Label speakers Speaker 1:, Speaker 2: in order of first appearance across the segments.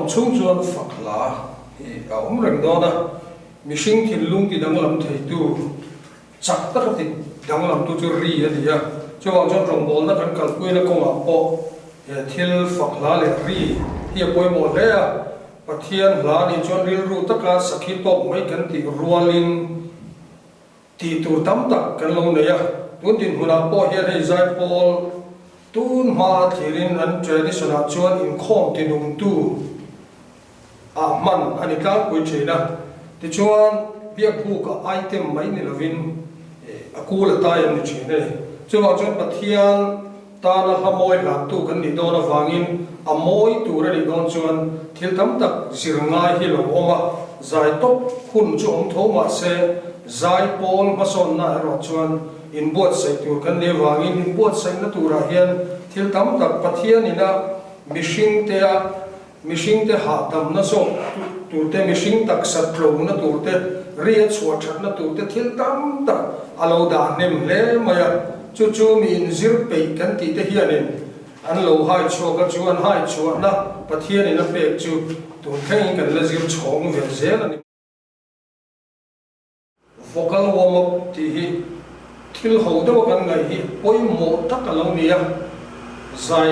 Speaker 1: om chung chuan fakla reng do na mihring thil lung ti dang lam thei tu chak tak ti dang lam tu chu ri ani ya chuan chuan rong bol na kan kal pui na konga po thil fakla le ri hi poi mo le a pathian hla ni chuan ril ru taka sakhi top mai kan ti rualin ti tur tam tak kan lo ne ya tun tin huna po hian hei zai pol tun ma thirin an traditional chuan in khom ti nung tu a man ani ka pui thina ti chuan bia pu ka item mai ni lovin akula tai an ni thine chuan chuan pathian ta na hamoi la tu kan ni do na wangin amoi tu ra ni don chuan thil tam tak zirngai hi lo oma zai top hun chu om thoma se zai pol ma son na ro chuan in buat sai tur kan ne wangin in buat sai na tura hian thil tam tak pathian ina mishing te ha tam na so turte mishing tak sat ro na turte ria chua that na turte thil tam tak alo da nem le maya chu chu min zir pe kan ti te hianin an lo hai chu ka chuan hai chu na pathian ina pe chu tur thei kan la zir chong ve zel ani vocal warm up ti hi thil ho do kan ngai hi poi mo tak alo nia zai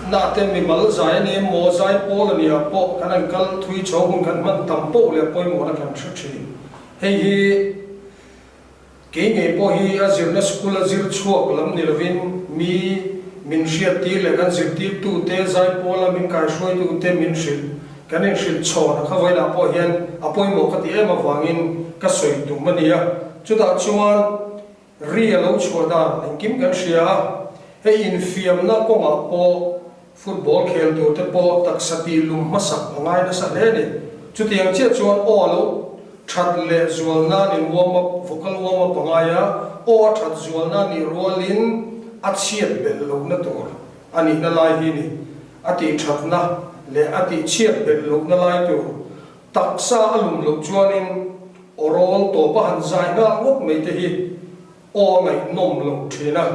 Speaker 1: na te mi mal zai ne mo zai pol ania po kan kal thui chong kan man tam po le poi mo na kan thu thi hei hi ke nge po hi azir na school azir chuak lam ni lovin mi min shia ti le kan zir ti tu te zai pol min kai shoi tu te min shil kan in shil chaw na kha vai la po hian apoi mo ka ti em awangin ka soi tu mania chuta chuan ri lo chhuada kim kan shia hei in fiam na konga po football khel tu te po taksati lum masak ngai na sa le ni chutiang che chuan o lo that le zual na ni warm up vocal warm up ngaya o that zual na ni rolin achiat bel lo na tur ani na lai hi ni ati that na le ati chiat bel lo na lai tu taksa alum lo chuanin orol to pa han zai na ngok mai te hi o ngai nom lo thina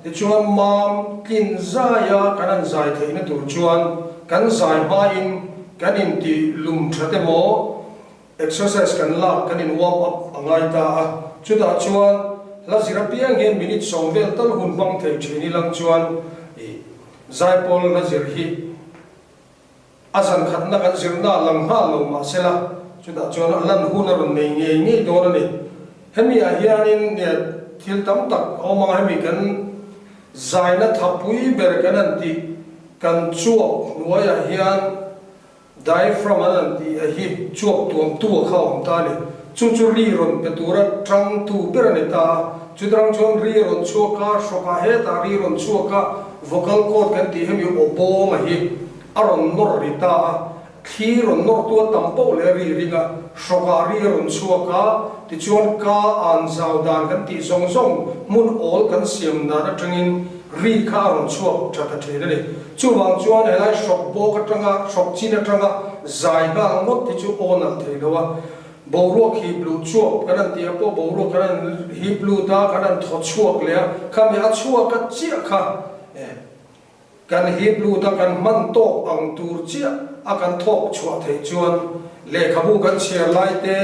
Speaker 1: ti chuan mam kin zaya kanan zai theina tur chuan kan zai ma in kanin ti lum thate mo exercise kan la kanin warm up angai ta chuta chuan la zira piang hen minute somvel tal hun bang thei thini lang chuan zai pol na zir hi azan khatna kan zirna lang ha lo ma sela chuta chuan lan hun ron nei nge nge do na ni hemi a hianin ne thil tam tak omang hemi kan zaina thapui ber kanan ti kan chuak nuaya hian diaphragm an ti a hi chuak tuam tu khawm ta ni chu ri ron petura trang tu berani ta chudrang chon ri ron chuaka shoka he ta ri ron chuaka vocal cord kan ti hemi obo ma hi aron nor ri ta khi ron nor tu tampo le ri ringa shoka ri ron chuaka ti chuan ka an zau dan kan ti zong zong mun ol kan siam na na tangin ri kha ron chuak thata thena ni chu wang chuan helai shok bo ka tanga shok china tanga zai ba ngot ti chu onal theilowa boruak hi blue chuak kanan ti apo boruak kanan hi blue ta kanan tho chuak le khami a chuak ka chia kha kan hi blue ta kan man tok ang tur chia akan thok chua thei chuan le khabu kan share lai te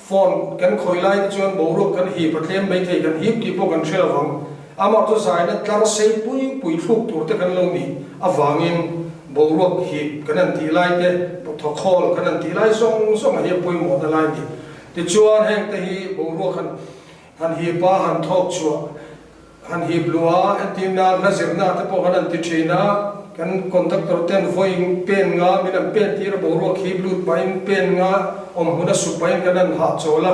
Speaker 1: phone kan khoi lai te chuan boruak kan hi pathlem mai thei kan hi ti po kan share wang ama to zai na tlar sei pui thuk tur te kan lo ni awangin boruak hi kanan ti lai te tho khol kanan ti lai song hi pui mo da lai ni ti chuan heng te hi boruak han hi pa han thok chua han hi blua antina nazirna te po kanan ti thina kan contractor ten voing pen nga minam pen ti ra boruak hi blut pain pen nga om huna su pain kanan ha chola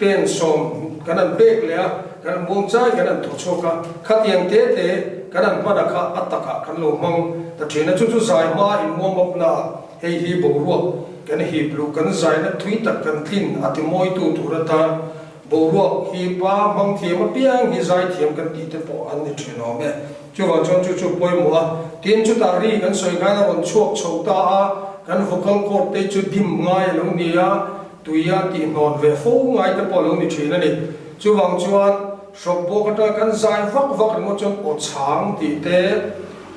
Speaker 1: pen som kanan bek le kan bung chai kanan tho choka khatiang te kanan mana kha ataka kan lo mong ta thina chu zai ma in warm up na hei hi boruak kan hi blu kan zai na thui tak kan thin ati moi tu turata boruak hi pa mang thiam piang hi zai thiam kan ti te po an ni thino me chu wa chon chu poi mo tin chu ta ri kan soi ga ron chuak chota a kan vocal cord te chu dim ngai lo nia tuya ti non ve fo ngai te po lo ni thina ni chu wang chuan shok bo ka kan zai vak mo chon o chang ti te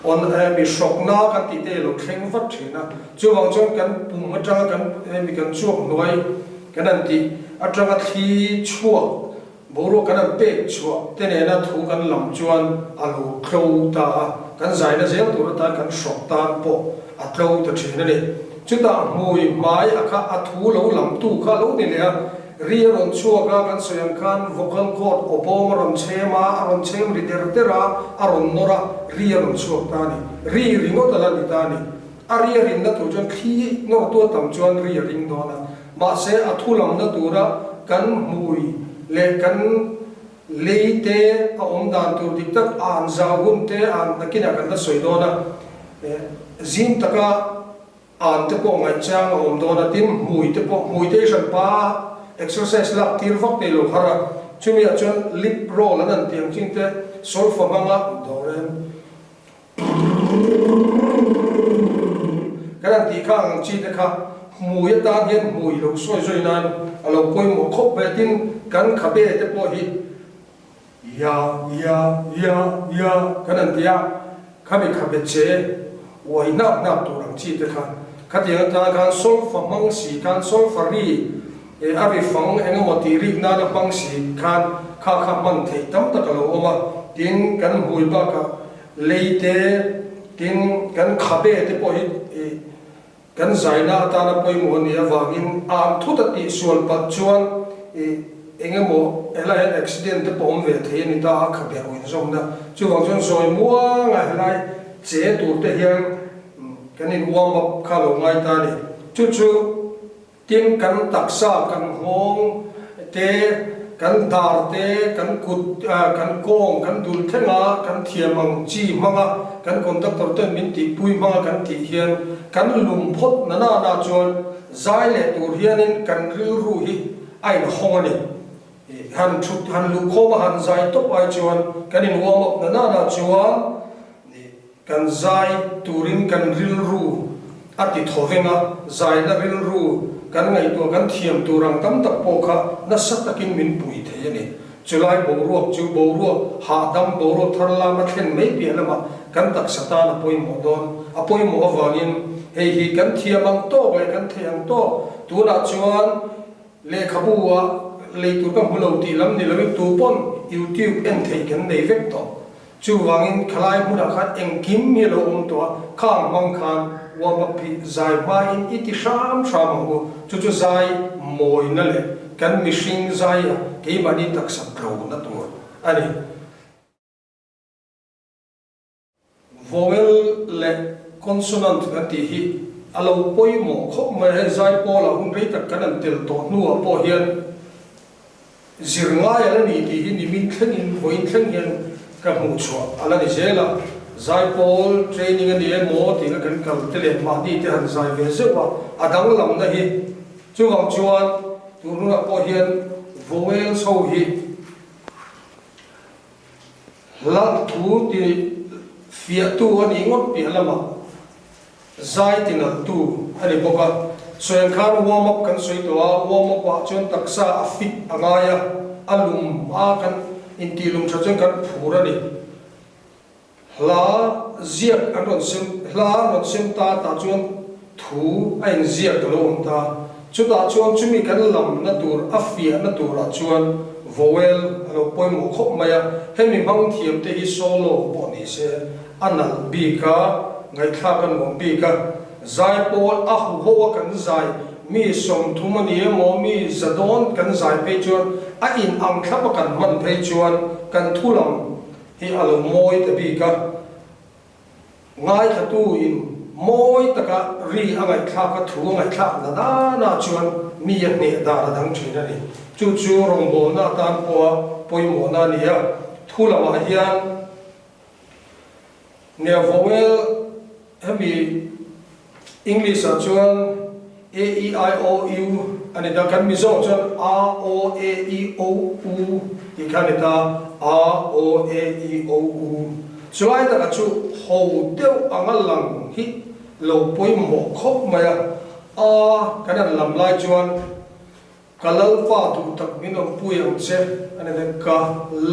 Speaker 1: on mi shok na kan ti te lo thleng vat thina chu wang chon kan pum atanga kan mi kan chuak noi kan an ti atanga thi chuak boro kan an pe chuak te ne na thu kan lam chuan alu klo ta kan zai na zel tur ta kan shok ta po atlo ta thina ni chu ta mui mai akha athu lo lam tu kha lo ni le ri ron chuaka kan soyang khan vocal cord opom ron chema aron chem ri tera aron nora ri ron chuak ta ni ri ringo ta la ni ta ni ari rin na tu jon khi no to tam chuan ri ring do na ma se athu lam na tura kan mui le kan leite a om dan tur dik tak an zagun te an nakina kan da soi do na zin taka an te po ngai chang om do na tin mui te san pa exercise lak tir vak te lo khara chumi a chon lip roll an tiang ching te sol fa manga do ren kan ti khang chi te kha mui ta hian mui lo soi soi nan alo poi mo khop be tin kan khabe te po hi ya kan tia khabe khabe che wai na tu rang chi te kha khatiang ta kan sol fa mang si kan sol fa ri abi phang eng mo ti ri na la pang si khan kha man thei tam ta ka lo oma tin kan hui ba ka leite tin kan khabe te po hi kan zaina ta na poi mo ni awangin am thu ta ti sual pa chuan eng mo ela accident te pom ve thei ni ta khabe oi zom na chu wang chon soi muwa nga helai che tur te hian kan in warm up kha lo ngai ta ni chu tin kan taksa kan hong te kan dar te kan kut kan kong kan dul thenga kan thiamang chi manga kan conductor te min ti pui manga kan ti hian kan lum phot na chuan zai le tur hianin kan ril ru hi ai na hong ani han thut han lu khoma han zai top ai chuan kan in warm up na chuan kan zai turin kan ril ru ati thovenga zai na ril ru kan ngai to kan thiam turang tam tak po kha na sak takin min pui the yani chulai boruak chu boruak ha dam boruak tharla ma thlen mai pi lama kan tak sata na poi mo don apoi mo awangin hei hi kan thiamang to le kan thiang to tuna chuan le khabuwa le tur kam hulo ti lam ni lam tu pon youtube en thei kan nei vek to chu wangin khalai mu da khat eng kim mi lo to khang mang khan wa ma phi zai ma in iti sham ho chu zai moi na le kan mishing zai ke mani tak sak ro na to ani vowel le consonant ka ti hi alo poi mo khop ma he zai po la hun rei tak kan an tel to nu a po hian zirnga ya ni ti hi ni min thlen in voin thlen hian ka mu chua ala ni zela zai pol training ani mo ti na kan kal tele ma di te han zai ve zewa adang lam na hi chu wang chuan tu nu a po hian vowel so hi la thu ti fia tu ani ngot pi lama zai ti na tu ani boka soyan khan warm up kan soi to warm up pa chon taksa a fit angaya alum a kan intilum chachon kan phurani hla ziak anon sim hla non sim ta chuan thu ain ziak lo ta chuta chuan chumi kan lam na tur afia na tur a chuan vowel alo poi mo khop maya hemi mang thiam te hi solo po ni se anal bi ka ngai thla kan mo bi ka zai pol a hu ho kan zai mi som thumani mo mi zadon kan zai pe chuan a in ang thlap kan man phei chuan kan thulam hi alo moi te bi ka ngai khatu in moi taka ri angai thla ka thu ngai thla na chuan mi ya ne da ra dang thina ni chu rong bo na tan po poi mo na ni ya thulama hian ne vowel hemi English a chuan a e i o u ani da kan mi zo chuan a o a e o u ti kan ta a o a e o u chuai da chu ho deu angalang hi lo poi mo khop maya a kan lam lai chuan kalal pa tu tak minom puyang che ani da ka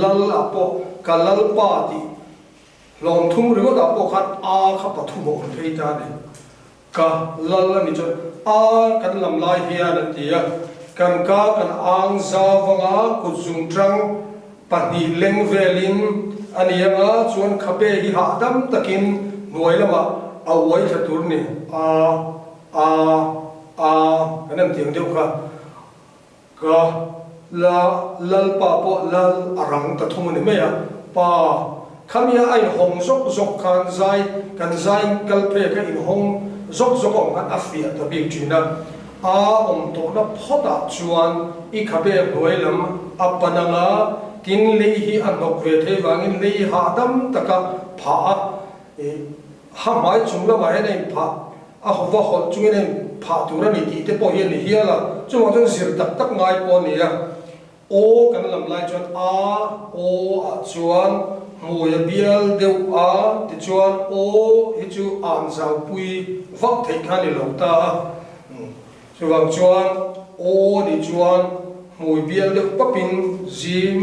Speaker 1: lal apo kalal pa ti lom thung ri da po khat a kha pa thu mo thei ta ni ka lal ni chon a kan lam lai hian an tia kan ka kan ang za wanga ku zum trang pani leng velin anianga chuan khape hi ha dam takin nuai lama awai thatur ni a kanam tiang deuh kha ka la lal pa po lal arang ta thum ni me ya pa khamia ai hong zok zok kan zai kal pe ka in hong zok zok ong kan afia ta bi china a om to na phoda chuan I khabe nuai lam apananga tin le hi anok ve the wangin le ha dam taka pha ha mai chungla mai nei pha a hova hol chungin nei pha tura ni ti te po hian ni hiala chuma jong sir tak tak ngai po ni ya o kan lam lai chuan a chuan moya bial deu a ti chuan o hi chu an zau pui vak thei kha ni lo ta chuwang chuan o ni chuan mui bial deuh papin zim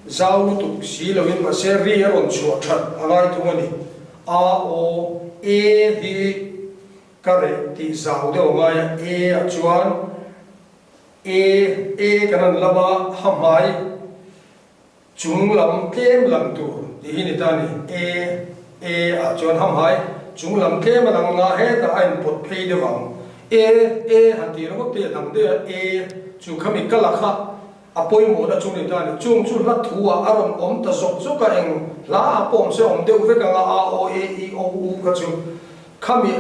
Speaker 1: zau tuk si lovin ma se ri ron chuwa that angai thungani a o e hi kare ti zau deuh ngai e a chuan e kanan lama hamai chung lam tlem lam tur ti hi ni ta ni e a chuan hamai chung lam tlem lang nga he ta ain pot phei de wang han ti ro te dang de chu khami kala kha apoi mo da chung ni ta ni chung chu la thuwa aron om ta zok zok ka eng la apom se om deuh ve ka nga a o e I o u ka chu khami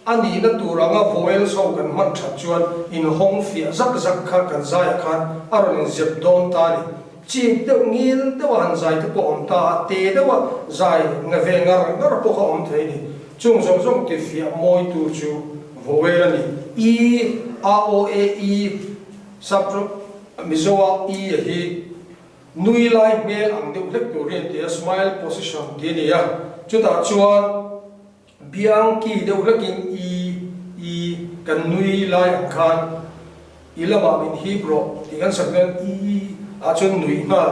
Speaker 1: ani na turanga voel so kan man tha chuan in hong fia zak zak kha kan zaya khan aron in zep don ta ni chi deuh ngil deuh han zai te po om ta te deuh zai nga ve ngar po kha om thei ni chung zong zong ti fia moi tu chu voel ani I a o e I sabro mizoa I hi nui lai mel ang deuh hlek tur hian te smile position ti ni ya chuta chuan biang ki deuh hlekin I kan nui lai ang khan ilama min hebro ti kan saklen I a chun nui ma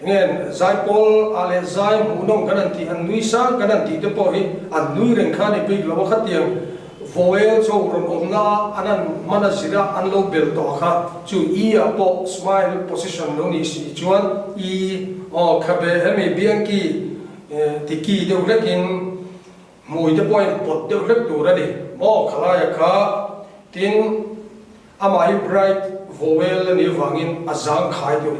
Speaker 1: ngen zai pol ale zai mu nong kan an ti an nui sang kan an ti te po hi an nui reng khan ni pik lo khatiang voel so ron ongna anan mana zira an lo bel to kha chu I a po smile position no ni si chuan I o khabe hemi bianki tiki deuh hlekin mui te point pot deuh hlek tur ani mo khalaya kha tin amai bright voel ni wangin azang khai tu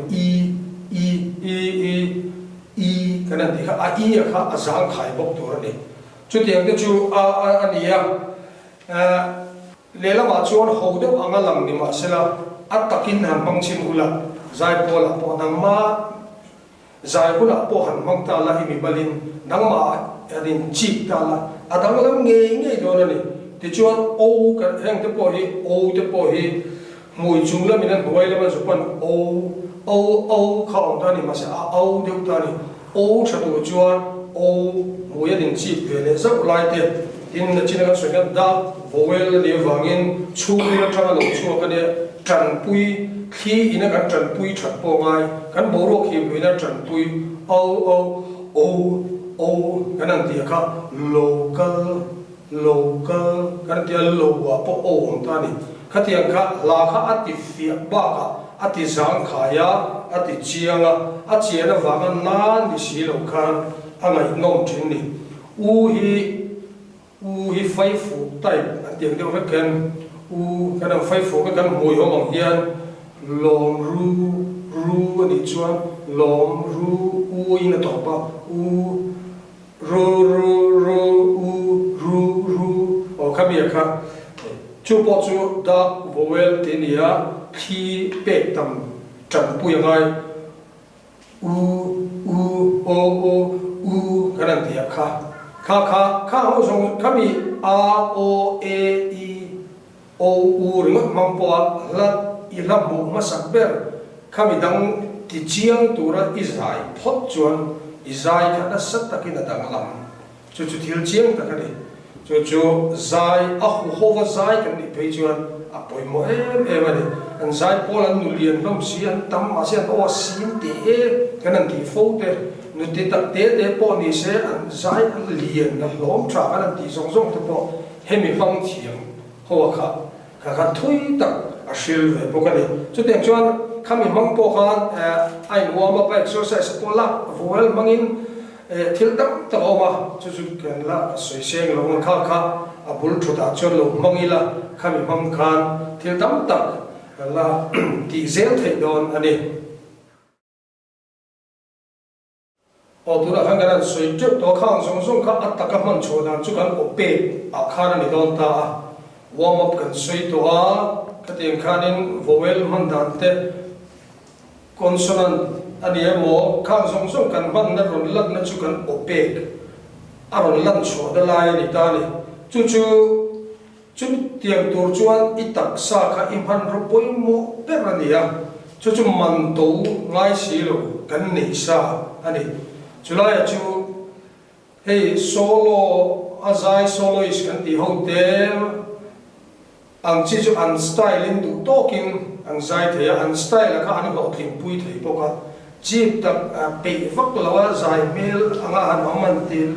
Speaker 1: I kanan ti kha a I a kha azang khai bok tur ani chu tiang te chu ania lela ma chuan ho deuh anga lang ni ma sela atakin han pang chim hula zai pola po nang ma zai hula po han mang ta la imi balin nang ma adin chip ta la adang lam nge do ni ti chuan o ka heng te po hi mui chung la minan huai la ma zupan o kha ong ta ni ma sa o deuh ta ni o thatu chuan o mui adin chip ve le zau lai te in na china kan sokan da voel ni wangin chu ni na thanga lo chu ka ne tran pui khi ina kan tran pui that po ngai kan boro khi buina tran pui o kan an ti kha local kan ti lo wa po o ang ta ni khatiang kha la kha ati fia ba ka ati zang khaya ati chianga a chiana wanga nan ni si lo khan angai nom thin ni u hi fai fu tai an tiang deuh hlek kan u kan ang fai fu kan moi hom ang hian lom ru ani chuan lom ru u ina to pa u ru o khamia kha chu po chu da voel te nia khi pe tam tran pu yangai u kan ang tia kha ho song kami a o e I o u ring mang po la I la mu ma sak ber kami dang ti chiang tura izai phot chuan izai kha na sat takin dang lam chu thil chiang ta kani chu zai a hu hova zai kan ni pe chuan a poi mo em ani an zai pol an nu lian hlom si an tam a sian o sin te kan an ti fo te nu te tak te po ni se an zai an lian na hlom tra kan an ti zong zong te po hemi mang thiam ho kha thui tak a shil ve po kan chu te chuan khami mang po khan ai nuam pa exercise po la voel mangin thil dam ta oma chu kan la soi seng lo kha a bul thu da chon lo mangila khami mang khan thil dam tak la ti zel thei don ani o tu la khang kan soi chu to khang song song kha ataka man chodan chu kan ope a khan ni don ta warm up kan soi to a kateng khanin vowel man dan te consonant ani emo khang song song kan man na ron lat na chu kan opek aron lan cho da lai ni ta ni chu tiang tur chuan itak sa kha imhan ro poi mo perania chu man to ngai si lo kan nei sa ani chulai chu hey solo azai soloist kan ti hote ang chi chu an style in du talking ang zai the an style ka an lo thing pui thei poka chip tak pe vak lawa zai mel anga han man til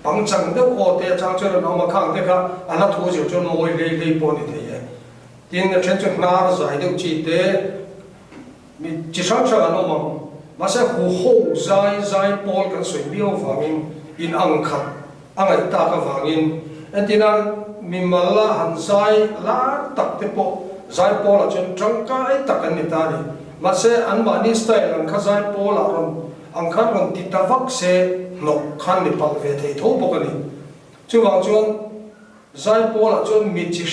Speaker 1: pang chang de ko te chang chen no ma khang te kha ana thu ju chon moi le po ni thei tin na chen chu na zai de chi te mi chi sang sang no ma ma se hu ho zai pol kan soi bio wangin in ang khat angai ta ka wangin entinan mi malla han zai la tak te po zai pol a chen trang kai tak an ni ta ni ma se an ma ni style an kha zai pol a ron ang khan ron ti ta vak se nok khan ni pal ve thei tho po ka ni chu wang chuan zai pol a chuan mi chi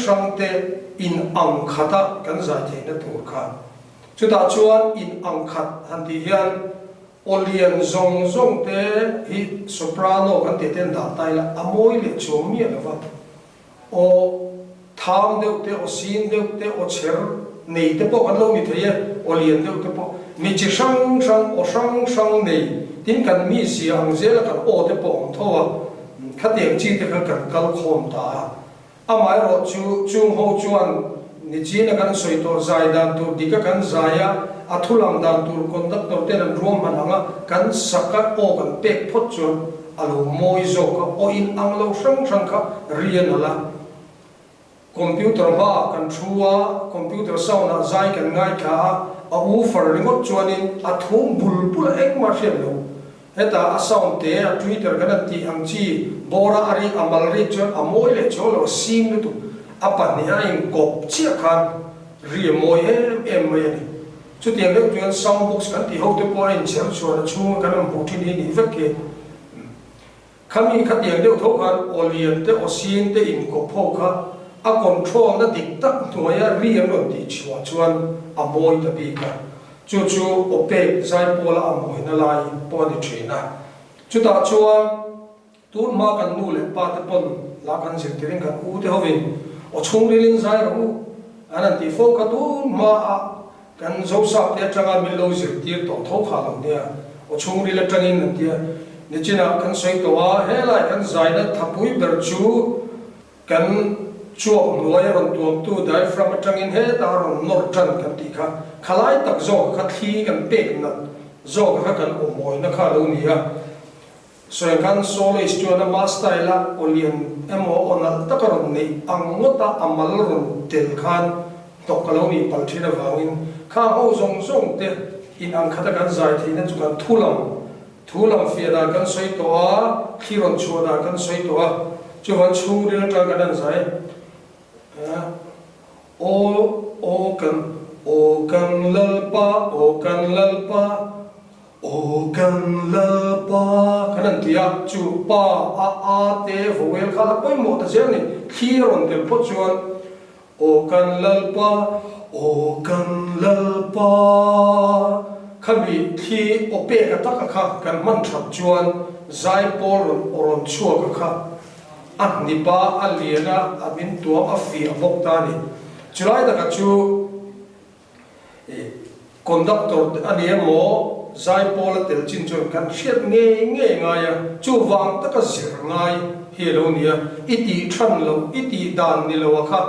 Speaker 1: sang te in ang khata kan zai the na tur kha chu ta chuan in ang khat han ti hian olian zong te hi soprano kan te ten da tai la amoi le chom mi la va o tham deuh te o sin deuh te o cher nei te po kan lo ni thei olian deuh te po mi chi sang sang nei tin kan mi si ang zel kan o te po ang thowa khateng chi te kan kal khom ta amai ro chung ho chuan ni chi na kan soi to zai dan tu dika kan zaya athulam dan tur conductor ten an rom mananga kan saka o kan pek phot chuan alo moi zo ka o in ang lo sang kha rian ala computer ha kan thua computer sound na zai kan ngai kha a woofer remote chuanin a thum bul ek ma hriam lo heta a sound te a twitter kan ti ang chi bora ari amal ri chuan a moi le cholo sim tu apa ni a in kop chia khan ri moi em mai ni chu tiang le chuan sound box kan ti ho te po in chel chuan chu kan am putin ni veke khami khatiang deuh tho khan olian te osin te in ko pho kha a control na dik tak noya rian ron ti chua chuan a moi ta bi ka chu ope zai pola a moi na lai po ni thina chu ta chuan tu ma kan nu le pa te pon la kan sir tiring kan u te hovin o chung rilin zai ro anan ti fo ka tu ma a kan zo sa te changa mi lo zir tir to tho kha lo nia o chung rile tangin nan tia ni china kan soi to wa he lai kan zai na thapui ber chu kan chuak nuai ron tuam tu diaphragm atangin he ta ron nor tan kan ti kha khalai tak zo kha thi kan pek na zo kha kan o moi na kha lo nia so kan soloist chuan ma style la olian emo onal takaron nei angota amal ron tel khan tokalo ni palthina wangin kha ho zong te in ang khata kan zai thina chu kan thulam fiada kan soi to a khiron chuada kan soi to a chuan chhuril ta kan zai o kan lalpa kanan tia chu pa a te vowel khala poi mo ta zel ni khiron tel po chuan o kan lalpa khabi khi ope ka ta kha kan man thap chuan zai por oron chua ka kha a nipa aliena amin tuam a fi avok ta ni chulai da ka chu conductor ani emo zai pola tel chin chon kan hriat nge ngaya chu wang taka zir ngai hi lo nia iti than lo iti dan ni lo kha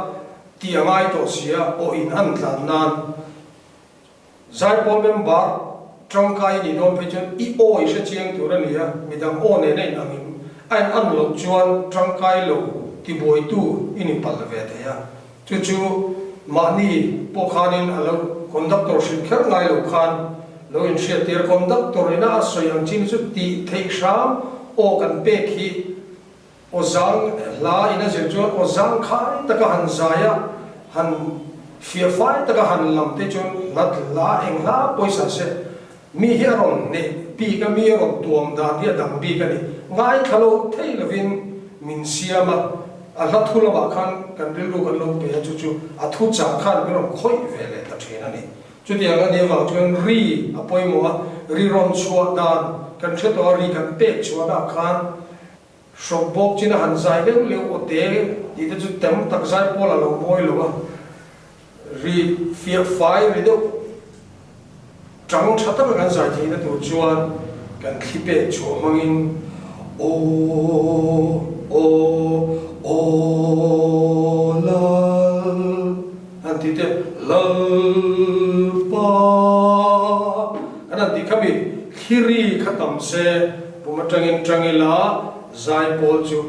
Speaker 1: ti angai to sia o in an tlan nan zai pol member trangkai ni don phechon I o I se chiang tur ania midang o ne nei angin an lo chuan trangkai lo ti boi tu ini pal ve te ya chu mani pokhanin alo conductor shin kher ngai lo khan lo in shia tir conductor ina soyang chin chu ti thei sham o kan pe khi o zang la ina zer chuan o zang khai taka han zaya han fia fai taka han lam te chun lat la eng la poisa se mi hiaron ne pi ka mi ron tuam da dia dang bi ka ni ngai khalo thei lovin min siama a la thula ba khan kan ril ru kan lo pe chu chu a thu cha khan bi ron khoi vele ta thina ni chu ti anga ne wa chuan ri apoi mo ri ron chua dan kan the to ri kan pe chua da khan shop bok china han zai le o te ti te chu tem tak zai pola lo moi lo ri fia fai ri do trắng chặt tất cả các giải thì nó tổ chuan cần khi bé chúa mangin ô lal anh thì thế lal pa anh thì kami khiri khatam se buma trangin la zai pol chu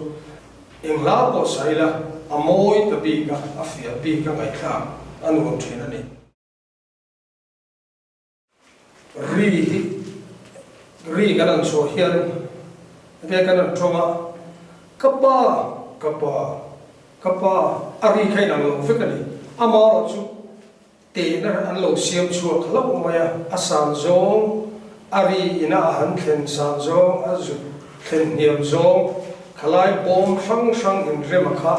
Speaker 1: eng la po sai la amoi tabi ka afia bi ka ngai kha anu hom thina ni ri kanan so hian ve kanan thoma kapa ari khai nang lo fikani amaro chu te na an lo siam chu khalo maya asan zong ari ina han khen san zong azu khen niam zong khalai bom sang in remakha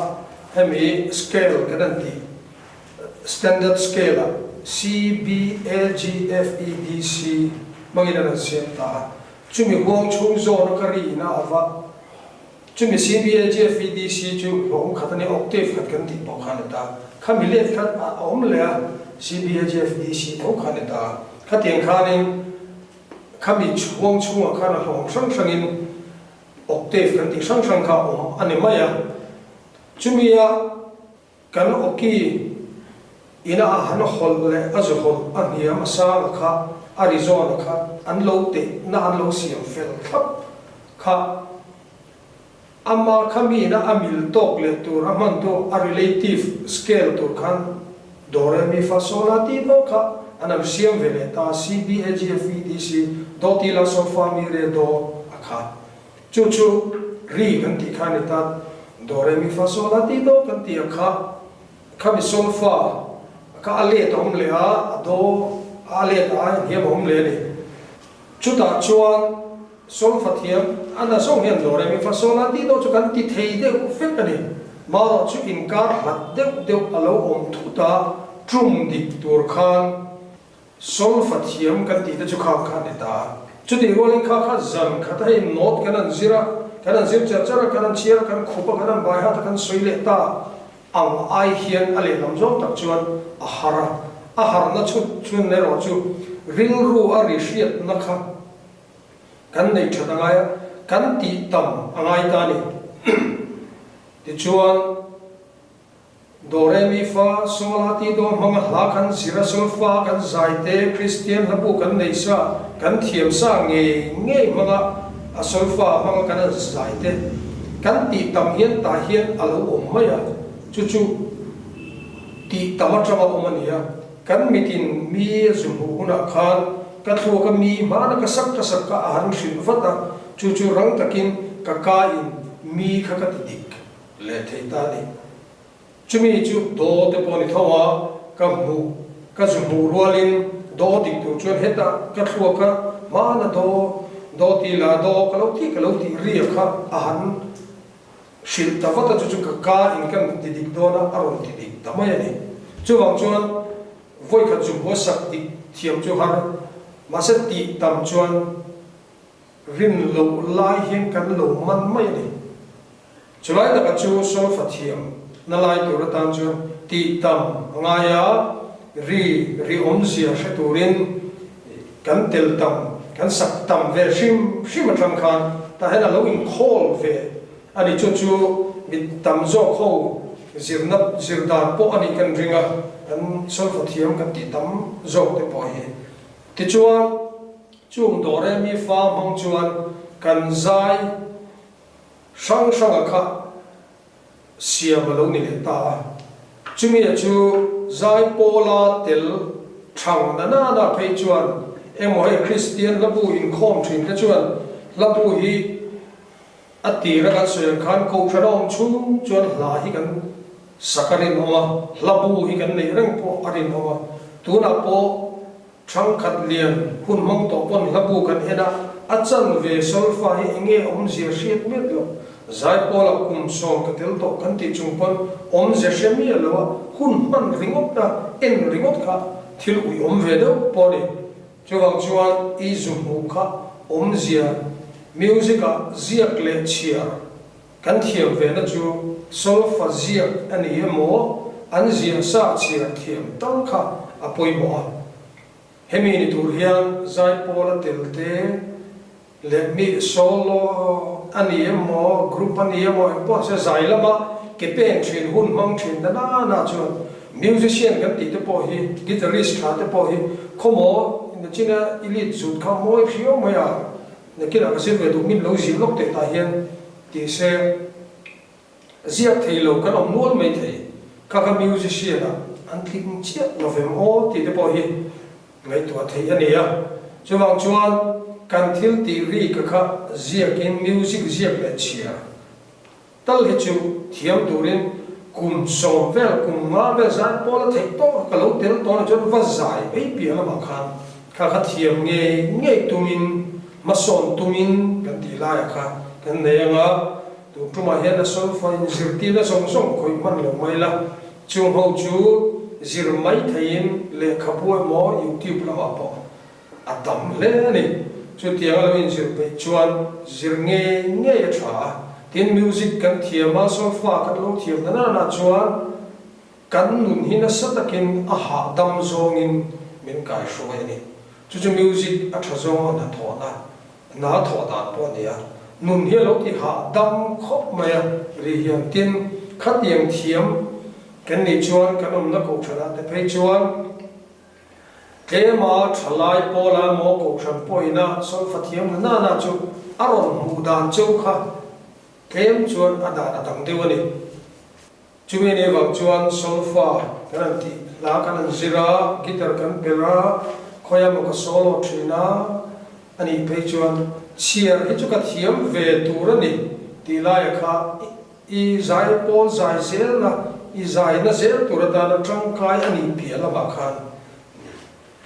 Speaker 1: hemi scale kanan ti standard scale CBAGFEDC mangina na sienta chumi huang chung zo na kari na ava chumi CBAGFEDC chu hong khatani octave khat kan ti po khane ta khamilet khat om le CBAGFEDC po khane ta khateng khanin khami chuang chung khana hong sang in octave kan ti sang kha om ane maya chumi ya kan oki ina han hol le azu hol aniam sa kha Arizona kha an lo te na an lo siam fel khap kha amma khami na amil tok le tu raman to a relative scale to khan do re mi fa sol la ti do kha anam siam vele ta CBAGFEDC do ti la so fa mi re do akha chu ri kan ti khan ta do re mi fa sol la ti do kan ti akha khami sol fa ka ale tom le a do ale ta hiam hom le ni chuta chuan som fathiam ana song hian do re mi fa so la ti do chu kan ti thei de fet ani ma ro chu in kar hat de alo om thu ta trum dik tur khan som fathiam kan ti de chu kha ni ta chu ti rolling kha zan kha ta in not kanan zir chara kanan chia kan khupa kanan bai ha ta kan soile ta ang ai hian ale lam zong tak chuan ahar na chun ne ro chu ring ru a ri hriat na kha kan nei thadanga kan ti tam angai ta ni ti chuan do re mi fa sol la ti do hmanga hla kan sira sol fa kan zaite Christian la bu kan nei sa kan thiam sa nge hmanga a sol fa hmanga kan zaite kan ti tam hian ta hian alo om maya chu ti tamatra omania kan mitin mi zumu una khan ka thu ka mi mana ka sak ka ahan shin fata chu rang takin ka in mi kha ka dik le theita ni chumi chu do te poni thawa ka zumu rualin do dik tu chuan heta ka thu ka mana do ti la do ka lo ti ri kha ahan shin ta fata chu ka in kan ti dik do na aron ti dik tamaya ni chu wang chuan voi kha chu bo sak ti thiam chu har ma se ti tam chuan rin lo lai hian kan lo man mai ni chulai da ka chu so fa thiam na lai tu ra tan chu ti tam ngaya ri om zia she turin kan tel tam kan sak tam ve shim atang khan ta hena lo in khol ve ani chu mit tam zo kho zirda po ani kan ringa kan solfa thiam kan ti tam zo te po hi ti chuan chung do re mi fa mong chuan kan zai sang kha siam lo ni le ta chumi chu zai pola tel thang na phei chuan emoi Christian labu in khom thin ka chuan labu hi ati ra kan soyan khan ko thadom chung chuan hla hi kan sakarin homa labu hi kan nei reng po arin homa tuna po thang khat lian hun mong to pon labu kan hena achan ve solfa hi enge om zia hriat met lo zai pola kum som ka tel to kan ti chung pon om zia shemi lo hun man ringot na en ringot kha thil ui om ve do poni chuwang chuan i zum hu kha om zia music a ziak le chia kan thiam ve na chu solfa ziak ani emo an zia sa chia thiam tam kha apoi mo hemi ni tur hian zai pola telte le mi solo ani emo group ani emo po se zai lama ke pen thin hun mang thin da na chu musician kan ti te po hi guitarist kha te po hi khomo in china elite zut kha moi phio maya ne kila ka silve du min lo zin lok te ta hian ti se ziak theilo kan om nual mai thei ka musician an tling chia novem o ti te po hi ngai to thei ani ya chuwang chuan kan thil ti ri ka kha ziak in music ziak le chia tal hi chu thiam turin kum som vel kum nga vel zan pola thei to ka lo tel to na chon va zai ei pi la ma kha thiam nge tumin mason tumin kan ti la ya kha kan ne nga tu tuma hian a sol fa in zirti na song khoi man lo mai la chung ho chu zir mai thein le khapu mo youtube la ma po atam le ni chu tiang lo in zir pe chuan zir nge ya tha tin music kan thiama sol fa kan lo thiam na chuan kan nun hin a satakin a ha dam zong in min kai shoi ni chu music a tha zong na tho da po ni ya nun hi lo ti ha dam khop ma ya ri hiam tin khat yang thiam kan ni chuan kan om na ko thana te phei chuan ke ma thalai pola mo ko than poina sol fa thiam na chu aron mu dan chau kha kem chuan ada dang dewani chumi ne wang chuan sol fa kan ti la kan zira guitar kan pera khoya mo ko solo thina ani phei chuan chia hi chu ka thiam ve turani ti la ya kha i zai pol zai zel na i zai na zel turata na tangkai ani piala ba khan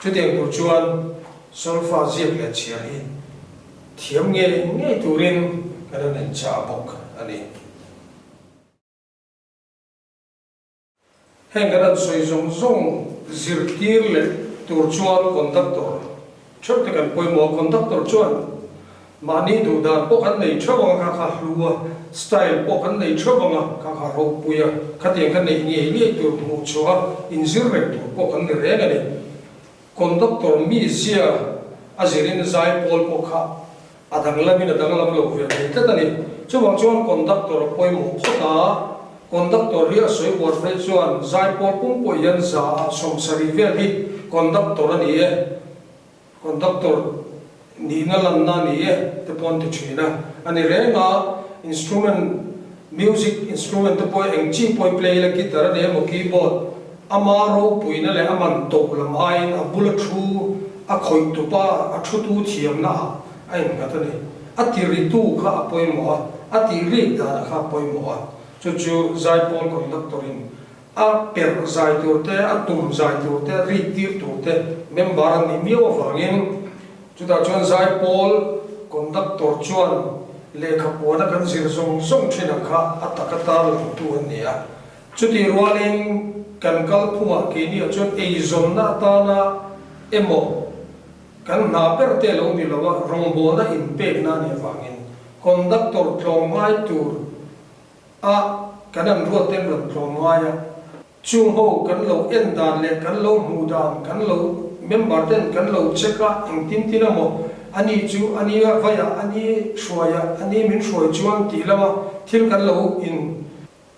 Speaker 1: chu deng tur chuan solfa ziak le chia hi thiam nge turin kana nen cha bok ani hengaran soi zong zirtir le tur chuan conductor chok te kan poi mo conductor chuan mani du dan po kan nei thawanga kha hluwa style po kan nei thawanga kha ro puya khatiang kan nei nge tur mu chuwa inzir rek tu po kan re ga ni conductor mi zia azirin zai pol po kha adang lamin adang lam lo ve ta tani chuwang chuan conductor poi mo phota conductor ria soi bor fe chuan zai pol pum po yan za som sari vel hi conductor ani e conductor ni na lan na ni e te pon te china ani renga instrument music instrument te poi engchi poi play la guitar ne mo keyboard amaro puina le aman to lam ain a bullet through a khoi tu pa a thu tu thiam na ai nga ta ni a ti ri tu kha poi mo a ti ri da kha poi mo chu zai pol conductorin a per zai tu te a tum zai tu te ri tir tu te member ni mi o wangin chu da chuan zai pol conductor chuan lekha pona kan zir song thina kha atakata lang tu ania chu ti rualin kan kal phuma ke ni chuan ei zon na ta na emo kan na per te lo ni lo rombo na in pe na ni wangin conductor tlomai tur a kanan ruat tem ron tlomai chung ho kan lo en dan le kan lo mu dan kan lo member ten kan lo cheka eng tin tin mo ani chu ani vaya ani shwaya ani min shwai chuan ti lama thil kan lo in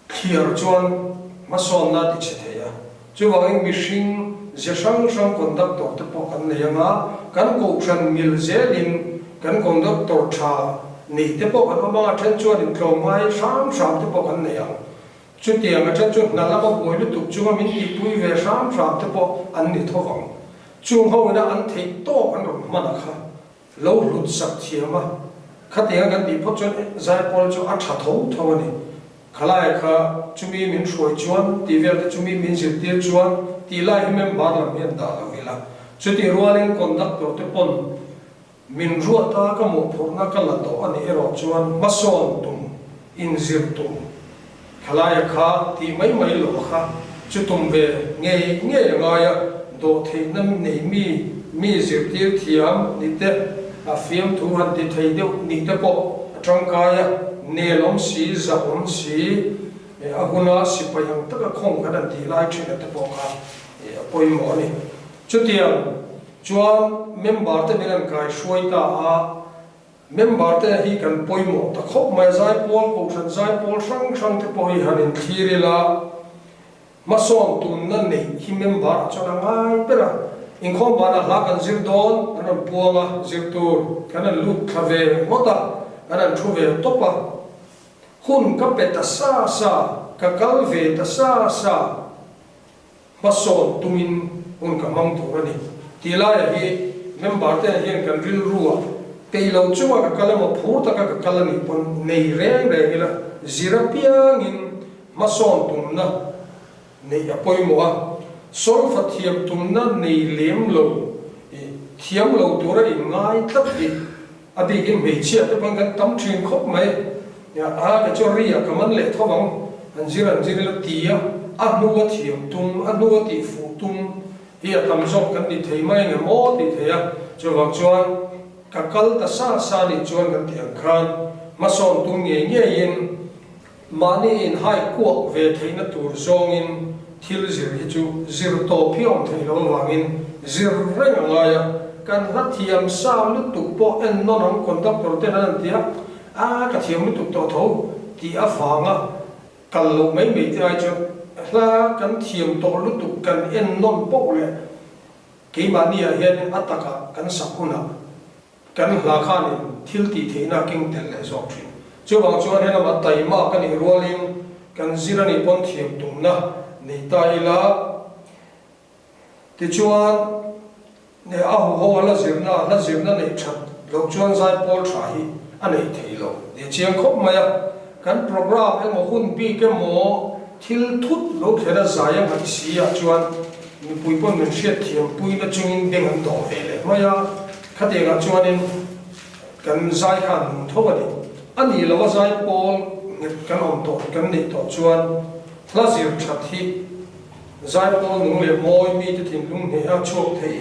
Speaker 1: khiar chuan mason na ti chetheya chu wangin mihring zeshang shang conductor te po kan neyanga kan ko than mil zelin kan conductor tha nei te po kan amanga then chuan in tlomai sam te po kan neyang chu tiang a then chu na lama boi lu tuk chunga min ti pui ve sam te po an ni thowang chung ho na an thei to kan ro mana kha lo lut sak thiama khatia kan ti pho chon zai pol chu a tha tho thawani khalai kha chumi min shoi chuan ti vel te chumi min zir tir chuan ti lai himem bar lam hian da lo hila chu ti rualin conductor te pon min ruata ka mo phurna ka la to ani ero chuan mason tum in zir tum khalai kha ti mai lo kha chu tum ve nge ngaya do thei nam nei mi zir tir thiam ni te a fiam thu han ti thei deuh ni te po atangkaya nelom si zaom si aguna sipayang taka khong kan ti lai thina te po kha poi mo ni chutiam chuan member te milan kai shwaita a member te hi kan poi mo ta khop mai zai pol ko than zai pol sang te po hi hanin thirila mason tum na nei hi member chona ngai pera in khom bana la kan zir don kan puanga zir tur kan lut thave mota kan thuve topa hun ka peta sa ka kalve ta sa mason tumin un ka mang tu rani tila ya hi member te hian kan ril ruwa peilo chunga ka kalama phur ta ka kalani pon nei reng ila zira piangin mason tumna nei apoi moa sol fathiam tumna nei lem lo thiam lo tura in ngai tak di abi gin mei chia te bang kan tam thin khop mai ya a ka choria kaman le thawang anjira la tia a nuwa thiam tum a nuwa ti fu tum hi a tam jok kan ni thei mai nge mo ti theya chawang chuan ka kal ta sa ni chuan kan ti ang khan mason tum nge yin mani in hai kuak ve theina tur zong in thil zir hi chu zir to phiom thei lo wangin zir reng angaya kan la thiam sa lu tu po en non ang conductor te nan tia a ka thiam lu tu to tho ti a fanga kal lo mai mei ti ai chu la kan thiam to lu tu kan en non po le ke mani a hian ataka kan sakuna kan la khanin thil ti theina king tel le zok thin chu wang chuan hena ma tai ma kan i rualin kan zirani pon thiam tumna nei ta ila ti chuan ne a ho la zirna nei that lo chuan zai pol tha hi anei theilo ne chiang khop maya kan program e mo hun pi ke mo thil thut lo khera zaya ma si a chuan ni pui pon men hriat thiam pui na chungin beng an do vele maya khate ga chuanin kan zai khan thawani ani lo zai pol kan om to kan nei to chuan lazir that hi zai pol nung le moi mi te thin lung he a chok thei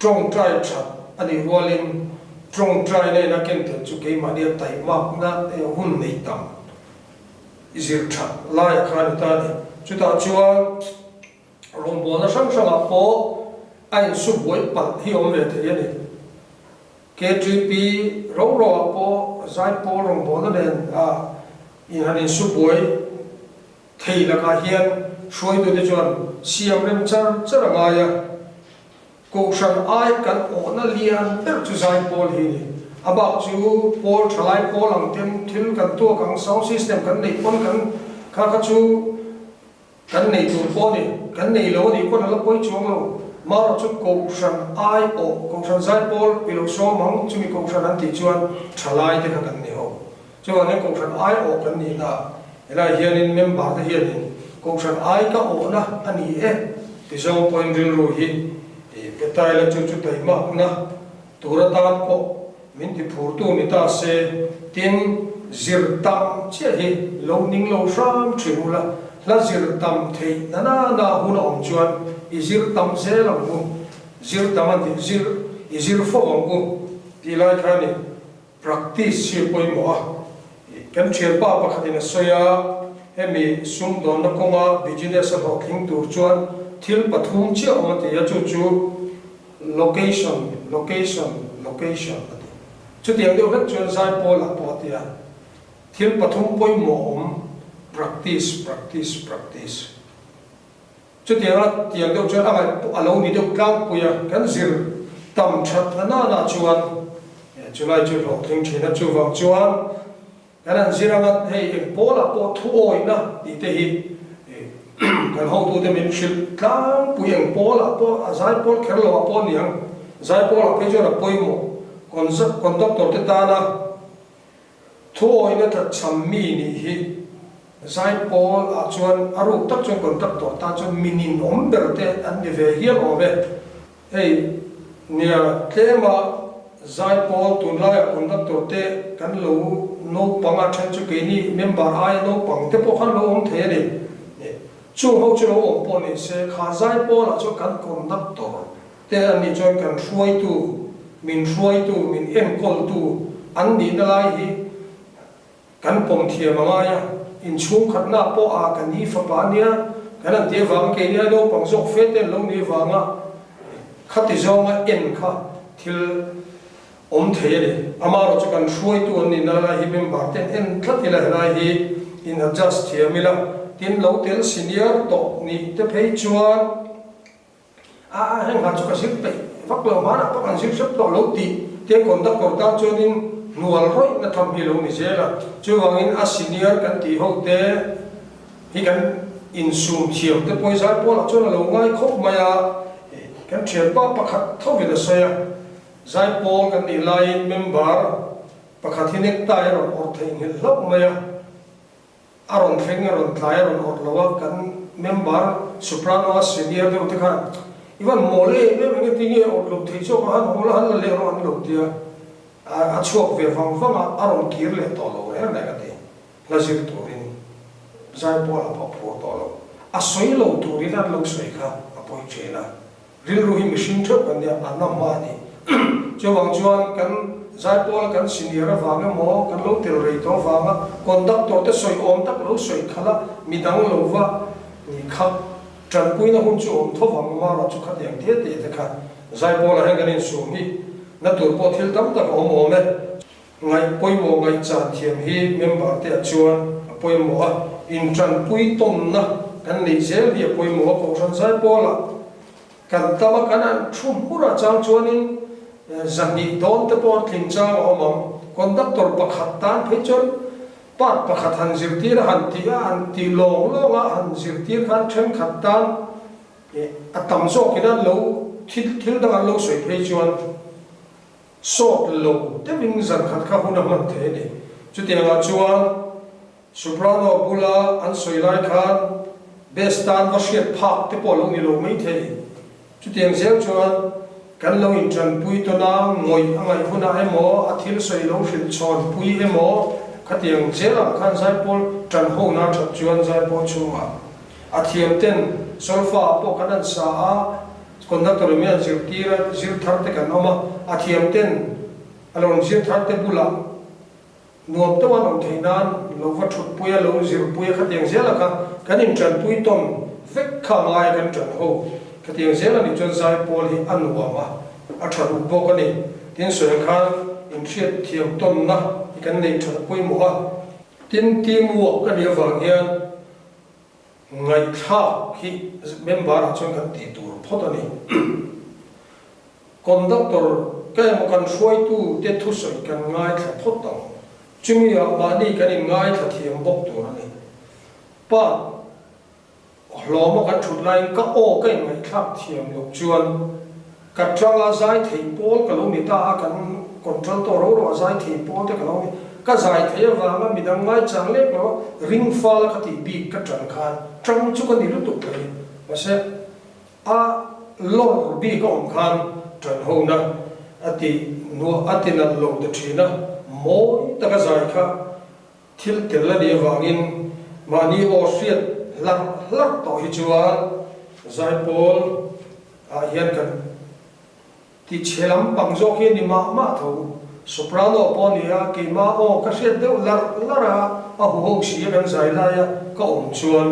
Speaker 1: trong trai that ani rualin trong trai ne na ken te chu ke ma dia tai mak na e hun nei tam izir that lai khan ta ni chu ta chuan rom bo na sang a po ai su boi pal hi om le the ni KGP ro a po zai pol rom bo na len a in hanin su boi thei la ka hian shoi do de chuan siam rem char anga ya ko shan ai kan ona lian per chu zai pol hi ni aba chu pol thalai pol ang tem thil kan to kang sound system kan nei pon kan ka chu kan nei tur po ni kan nei lo ni pon la poi chuang lo ma chu ko shan ai o ko shan zai pol pilo so mang chu mi ko shan an ti chuan thalai te kan nei ho chu an ko shan ai o kan ni na ela hianin member te hianin ko shan ai ka o na ani e ti zong point ril ro hi petai la chu tai ma na turatan ko min ti phur tu ni ta se tin zir tam che hi lo ning lo ram thingula la zir tam thei na hun om chuan i zir tam se la bu zir tam an ti zir fo om bu ti lai khani practice se poi mo a kan thian pa khatina soya hemi sum don na konga business of king tur chuan thil pathum che om ti ya chu location location ati chu tiang deuh hlek chuan zai pawl a pawh tia thil pathum pawimawh practice chu tiang deuh chuan alo ni deuh tlang puya kan zir tam that na chuan chulai chu hlawk thing thina chu wang chuan kan an ziranga hei eng pawl a pawh thu oina ti te hi kan ho tu te min shil tlang pui eng pawl a pawh a zai pawl kherlo a pawh niang zai pawl a phe chuan a pawimawh conductor te tana thu oina that cham mi ni hi zai pawl a chuan aruk tak chuan conductor ta chuan minin omber te an ni ve hian ome hei nia tlema zai pawl tunlai conductor te kan lo no panga than chu ke ni member ai no pang te pawh khan lo om the ni chung ho chu lo om pawh ni se kha zai pawl a chu kan conductor te an ni chuan kan hruai tu min enkol tu an ni na lai hi kan pom thiam anga ya in chung khatna pawh a kan ni fa pa nia kan an te wang ke nia no pang zok fe te lo ni wanga khati zonga en kha thil om the ni amaro chu kan hruai tu an ni na lai hi member ten en thlat ila lai hi in adjust thiamila tin lo tel senior to ni te phei chuan heng ha chu ka sik pe vak lo mana pa kan sik sap to lo ti te conductor ta chuanin nual roi na tham hi lo ni zela chu wangin a senior kan ti ho te hi kan in sum thiam te poisa pola chuan lo ngai khop maya kan thian pa pakhat thowi la soya zai pol kan ni line member pakhat hinek tai ron or theng hil lop maya aron theng aron tlai aron or lawa kan member soprano senior de utakha iwan mole me me tinge or lo thei cho han hola han le ro an lo tia a chuak ve wang wanga aron kir le to lo her na ka te la zir turin zai pol a pho to lo a soi lo turin an lo soi kha a poi chena ril ru hi machine thop kan ya anam ma ni cho wang chuan kan zai pol kan senior wanga mo kan lo tel rei to wanga conductor te soi om tak lo soi khala midang lo wa ni khap tran pui na hun chu om tho wang ma ra chu khat yang the te kha zai pol a hang in sum hi na tur po thil tam tak om ome ngai poimo ngai chan thiam hi member te chuan poimo in tran pui tom na kan nei zel hi poimo ko san zai pola kan tama kan an thum hura chang chuanin zani don te pon thling chang omam conductor pakhat tan phechon pat pakhat han zirtir han ti long longa han zirtir khan then khat tan atam zo kinan lo thil dang lo soi phei chuan sot lo te min zan khat kha huna man the ni chu tianga chuan soprano bula an soi lai khan bestan washiat phak te polo ni lo mai the chu tiang zel chuan kan lo in tran pui to na ngoi angai huna emo athil soi lo hrin chon pui emo khatiang zela khan zai pol tran ho na that chuan zai pol chuma athiam ten solfa po kanan sa a conductor me zir thar te kan oma athiam ten alon zir thar te bula nuam to wan om theinan lo va thut puya lo zir puya khatiang zela ka kanin tran pui tom vek kha ngai kan tran ho khatiang zela ni chon zai pol hi anuama a tharu bokani tin soin khan in thiat thiam tom na kan nei thar pui mo tin ti mu ka ria wang hian ngai tha hi member a chon kan ti tur photani conductor ka mo kan hruai tu te thu soi kan ngai thla photang chumi ya ba ni kan ngai thla thiam bok tur ani pa hloma kan thut lain ka o kai ngai thak thiam lok chuan ka tranga zai thei pol kilometer kan control to ro zai thei pol te kalong ka zai thei wanga midang ngai changle lo ring fal ka ti bi ka tran khan tram chu kan ni lu tu thei mase a lor bi ka om khan tran ho na ati no atina lo de thina moi ta ka zai kha thil tel la ni wangin mani o hriat lar to hi chuan zai pol a hian kan ti chelam pang zo khi ni ma tho soprano ponia ke ma o ka hriat deuh lara a hu si kan zai la ya ka om chuan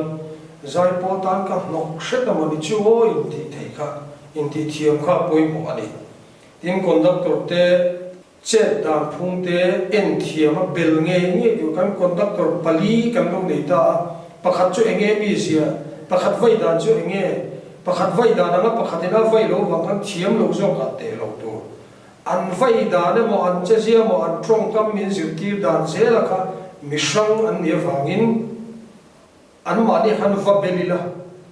Speaker 1: zai pol tan ka nok hret amani chu o in ti thei kha in ti thiam kha poi mo ani tin conductor te chet dan phung te en thiam bel nge du kan conductor pali kan lo nei ta pakhat chu enge mi sia pakhat vai dan chu enge pakhat vai dan anga pakhatina vai lo wang kan thiam lo zo ka te lo tu an vai dan mo an che sia mo an trong kam min zir tir dan se la kha misang an ne wangin an ma ni han va belila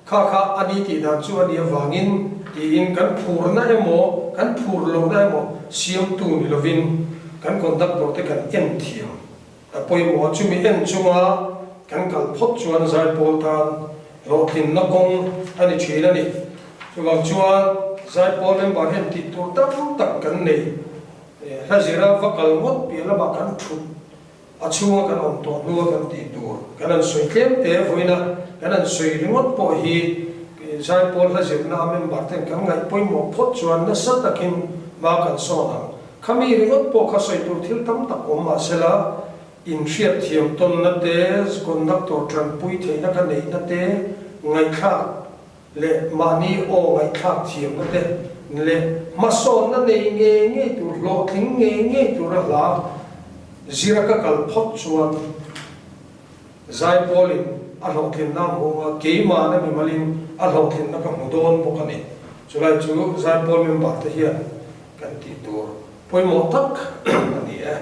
Speaker 1: kha ani ti dan chu ani wangin ti in kan phur na emo kan phur lo na emo siam tu ni lovin kan conductor te kan en thiam apoi mo chu mi en chunga kan kal phot chuan zai pol tan lo tin na kong ani thina ni chuwang chuan zai pol mem ba hen ti tur tak kan nei ha zira va kal mot pi la ba kan thu achunga kan on to lu kan ti tur kan an soi tlem te voina kan an soi rimot po hi zai pol la zirna mem ba ten kan ngai poi mo phot chuan na sa takin ma kan so na khami ringot po kha soi tur thil tam tak om ma sela in hriat thiam ton na te conductor tran pui theina ka nei na te ngai kha le mani o ngai kha thiam na te le ma son na nei nge tur lo thing nge tur la zira ka kal phot chuan zai polin a lo thin na mo ke ma na mi malin a lo thin na ka mudon po ka ni chulai chu zai pol mem ba te hian kan ti tur poi mo tak ani e